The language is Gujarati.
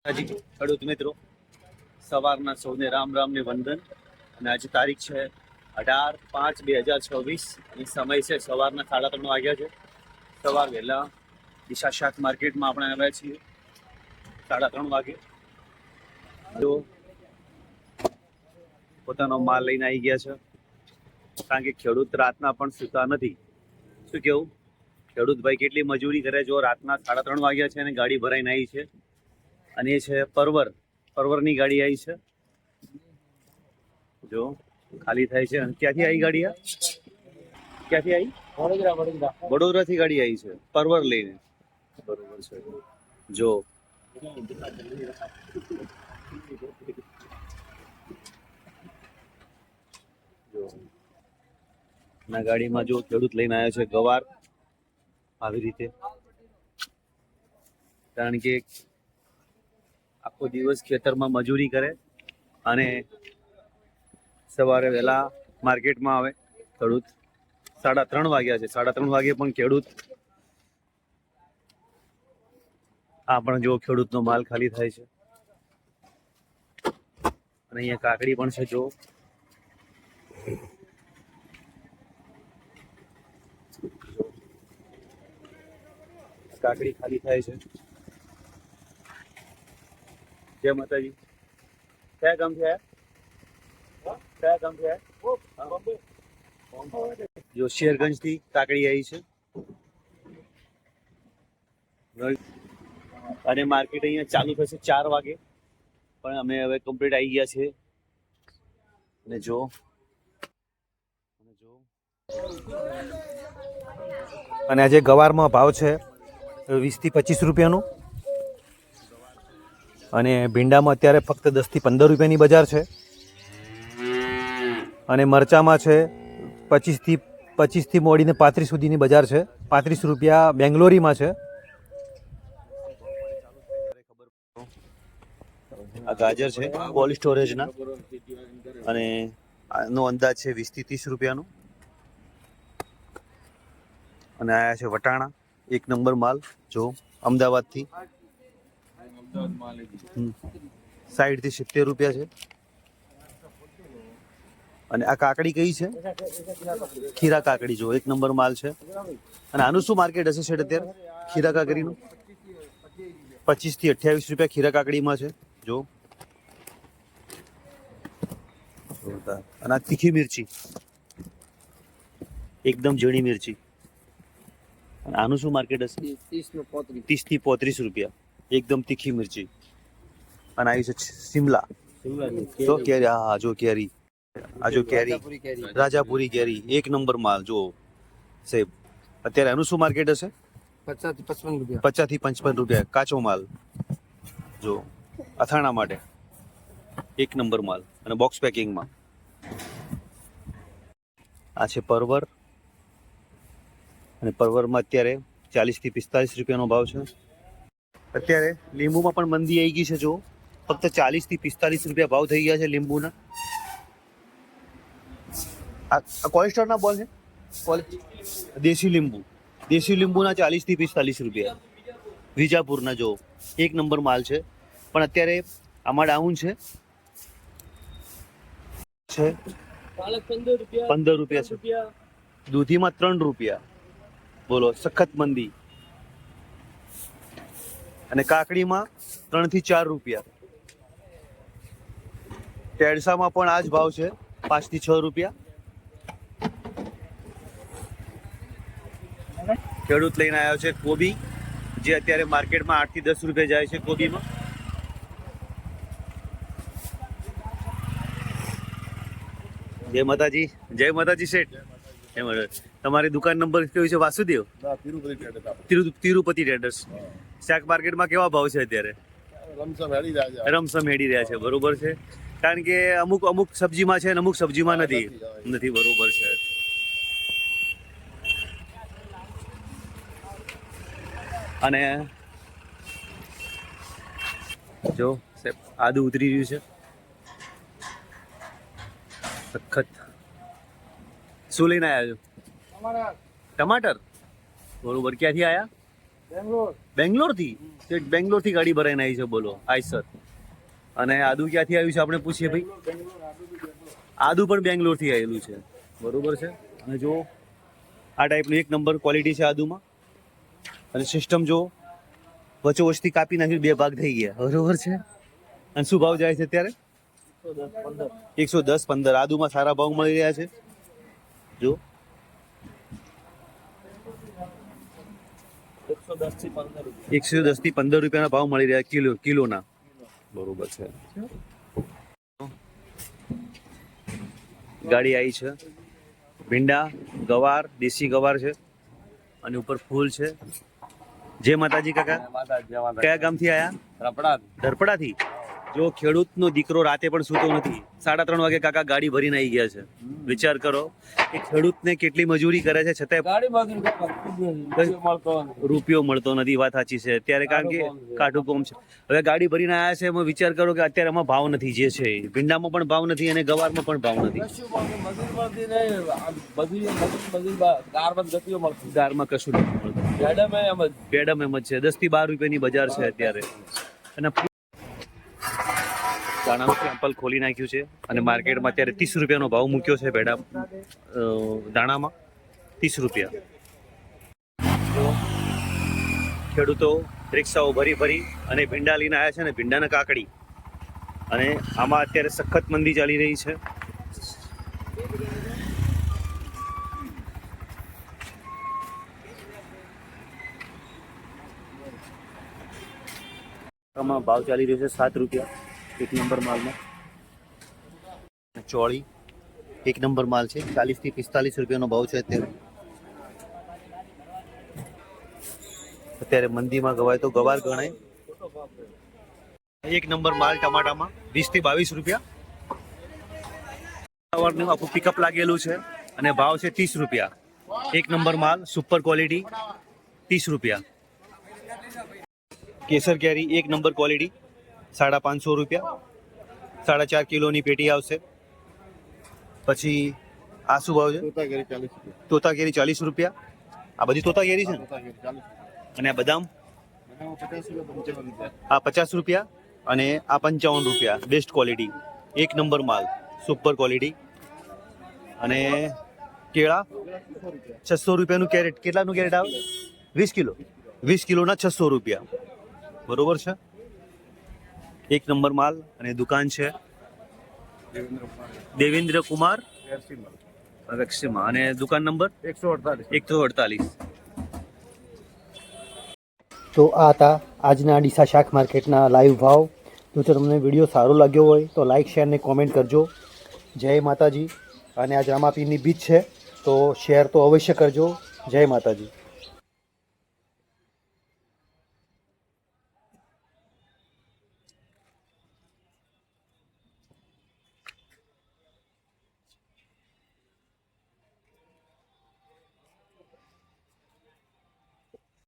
હાજી ખેડૂત મિત્રો, સવારના સૌને રામ રામને વંદન. અને આજે તારીખ છે 18/5/2026 અને સમય છે સવારના 3:30 વાગ્યા છે. સવાર વહેલા દિશા શાક માર્કેટમાં આપણે આવ્યા છીએ 3:30 વાગે. તો પોતાનો માલ લઈને આવી ગયા છે, કારણ કે ખેડૂત રાતના પણ સૂતા નથી. શું કેવું ખેડૂત ભાઈ કેટલી મજૂરી કરે? જો રાતના 3:30 વાગ્યા છે અને ગાડી ભરાઈને આવી છે. અને એ છે પરવરની ગાડી આવી છે. જો ખાલી થાય છે. અને ક્યાંથી આવી ગાડી? ક્યાંથી આવી? વડોદરાથી ગાડી આવી છે પરવર લઈને. બરોબર છે. જો ના ગાડીમાં જો ખેડૂત લઈને આવ્યો છે ગવાર આવી રીતે, કારણ કે આખો દિવસ ખેતરમાં મજૂરી કરે અને સવારે વહેલા માર્કેટમાં આવે ખેડૂત. 3:30 વાગ્યા છે. 3:30 વાગે પણ ખેડૂત આ પણ જો ખેડૂતનો માલ ખાલી થાય છે. અને અહીંયા કાકડી પણ છે. જો કાકડી ખાલી થાય છે. જય માતાજી. કયા ગામથી આવ્યા? જો શેરગંજ થી કાકડી આવી છે. અને માર્કેટ અહીંયા ચાલુ થશે 4 વાગે, પણ અમે હવે કમ્પ્લીટ આવી ગયા છે. અને જો અને આજે ગવારમાં ભાવ છે 20 થી 25 રૂપિયાનું. અને ભીંડામાં અત્યારે ફક્ત 10 થી 15 રૂપિયાની બજાર છે. અને મરચામાં છે 25 થી મોડીને 35 સુધીની બજાર છે. 35 રૂપિયા બેંગ્લોરીમાં છે. આ ગાજર છે કોલ્ડ સ્ટોરેજના, અને આનો અંદાજ છે 20 થી 30 રૂપિયાનો. અને આયા છે વટાણા, 1 નંબર માલ. જો અમદાવાદથી 60 થી 70 રૂપિયા છે. અને આ કાકડી કઈ છે? ખીરા કાકડી. જો 1 નંબર માલ છે. અને આનું શું માર્કેટ હશે શેઠ અત્યારે ખીરા કાકડીનું? 25 થી 28 રૂપિયા ખીરા કાકડીમાં છે. જો અને આ તીખી મિર્ચી, એકદમ ઝીણી મિર્ચી. અને આનું શું માર્કેટ હશે? 30 થી 35 રૂપિયા એકદમ તીખી મિર્ચી. અને આવી છે શિમલા. તો કેરી, હા જો કેરી, આ જો કેરી રાજાપુરી કેરી 1 નંબર માલ. જો સાહેબ અત્યારે આનું શું માર્કેટ હશે? 50 થી 55 રૂપિયા કાચો માલ. જો અથાણા માટે 1 નંબર માલ અને બોક્સ પેકિંગમાં. આ છે પરવર, અને પરવરમાં અત્યારે 40 થી 45 રૂપિયાનો ભાવ છે. અત્યારે લીંબુમાં પણ મંદી આવી ગઈ છે. જો ફક્ત 40 થી 45 રૂપિયા ભાવ થઈ ગયા છે લીંબુના. આ કોલેસ્ટ્રોલના બોલ છે. દેશી લીંબુના 40 થી 45 રૂપિયા. વિજાપુરના જો 1 નંબર માલ છે. પણ અત્યારે આમાં ડાઉન છે 15 રૂપિયા છે. દૂધીમાં 3 રૂપિયા. બોલો, સખત મંદી. અને કાકડીમાં 3 થી 4 રૂપિયા. ટેડસામાં પણ આ જ ભાવ છે 5 થી 6 રૂપિયા. ખેડૂત લઈને આવ્યો છે કોબી, જે અત્યારે માર્કેટમાં 8 થી 10 રૂપિયા જાય છે કોબીમાં. જય માતાજી શેઠ. તમારી દુકાન નંબર કયું છે? વાસુદેવ તિરુપતિ ટ્રેડર્સ. શાક માર્કેટમાં કેવા ભાવ છે અત્યારે? રમસમ હેડી રહ્યા છે. બરોબર છે, કારણ કે અમુક સબ્જીમાં છે અને અમુક સબ્જીમાં નથી. બરોબર છે. અને જો આદુ ઉતરી રહ્યું છે સખત. શું લઈને આવ્યા છો? ટમાટર. બરોબર. ક્યાંથી આવ્યા? બેંગ્લોરથી બેંગ્લોરથી ગાડી ભરાઈને આવી છે, બોલો આઈસર. અને આદુ ક્યાંથી આવ્યું છે આપણે પૂછીએ ભાઈ. આદુ પણ બેંગ્લોરથી આવેલું છે, બરોબર છે. અને જો આ ટાઈપનું એક નંબર ક્વોલિટી છે આદુમાં. અને સિસ્ટમ જો વચ્ચોવચથી કાપી નાખ્યું, 2 ભાગ થઈ ગયા, બરોબર છે. અને શું ભાવ જાય છે અત્યારે? 110-15. આદુમાં સારા ભાવ મળી રહ્યા છે. જો 110 થી 15 રૂપિયાના ભાવ મળી રહ્યા કિલોના, બરોબર છે. ગાડી આવી છે, ભીંડા ગવાર, દેશી ગવાર છે. અને ઉપર ફૂલ છે. જય માતાજી કાકા. કયા ગામથી આયા? ધરપડાથી. જો ખેડૂતનો દીકરો રાતે પણ સૂતો નથી. 3:30 વાગે કાકા ગાડી ભરીને આવી ગયા છે. વિચાર કરો કે ખેડૂતને કેટલી મજૂરી કરે છે, છતાંય રૂપિયો મળતો નથી. વાત સાચી છે અત્યારે, કારણ કે કાઠું કોમ છે. હવે ગાડી ભરીને આવ્યા છે, એમાં વિચાર કરો કે અત્યારે એમાં ભાવ નથી. જે છે ભીંડામાં પણ ભાવ નથી અને ગવારમાં પણ ભાવ નથી. ગારમાં કશું નથી મળતું. બેડમ એમ જ છે. 10 થી 12 રૂપિયાની બજાર છે અત્યારે. અને દાણાનું સેમ્પલ ખોલી નાખ્યું છે. અને માર્કેટમાં અત્યારે 30 રૂપિયાનો ભાવ મૂક્યો છે દાણામાં, 30 રૂપિયા. તો ખેડૂતો રિક્ષાઓ ભરી અને ભીંડા લઈને આવ્યા છે, ને ભીંડાના કાકડી. અને આમાં અત્યારે સખત મંદી ચાલી રહી છે. આમાં ભાવ ચાલી રહ્યો છે 7 રૂપિયા એક નંબર માલમાં. ચોળી 1 નંબર માલ છે, 40 થી 45 રૂપિયાનો ભાવ છે અત્યારે મંદીમાં ગવાય તો ગવાર ગણાય. 1 નંબર માલ ટમાટામાં 20 થી 22 રૂપિયા. આખું પિકઅપ લાગેલું છે અને ભાવ છે 30 રૂપિયા. 1 નંબર માલ સુપર ક્વોલિટી 30 રૂપિયા. કેસર કેરી 1 નંબર ક્વોલિટી 550 રૂપિયા. 4.5 કિલોની પેટી આવશે. પછી આ શું ભાવ છે? તોતા કેરી 40 રૂપિયા. આ બધી તોતા કેરી છે ને? અને આ બદામ આ 50 રૂપિયા અને આ 55 રૂપિયા. બેસ્ટ ક્વોલિટી, 1 નંબર માલ, સુપર ક્વોલિટી. અને કેળા 600 રૂપિયાનું કેરેટ. કેટલાનું કેરેટ આવે? 20 કિલો. 20 કિલોના 600 રૂપિયા, બરોબર છે. 1 નંબર માલ. અને દુકાન છે દેવેન્દ્ર કુમાર વેક્સીમાં. અને દુકાન નંબર 148. તો આ હતા આજના ડીસા શાક માર્કેટના લાઈવ ભાવ. જો તમને વિડીયો સારો લાગ્યો હોય તો લાઇક, શેર ને કોમેન્ટ કરજો. જય માતાજી. અને આજ રામાપીરની બીજ છે, તો શેર તો અવશ્ય કરજો. જય માતાજી.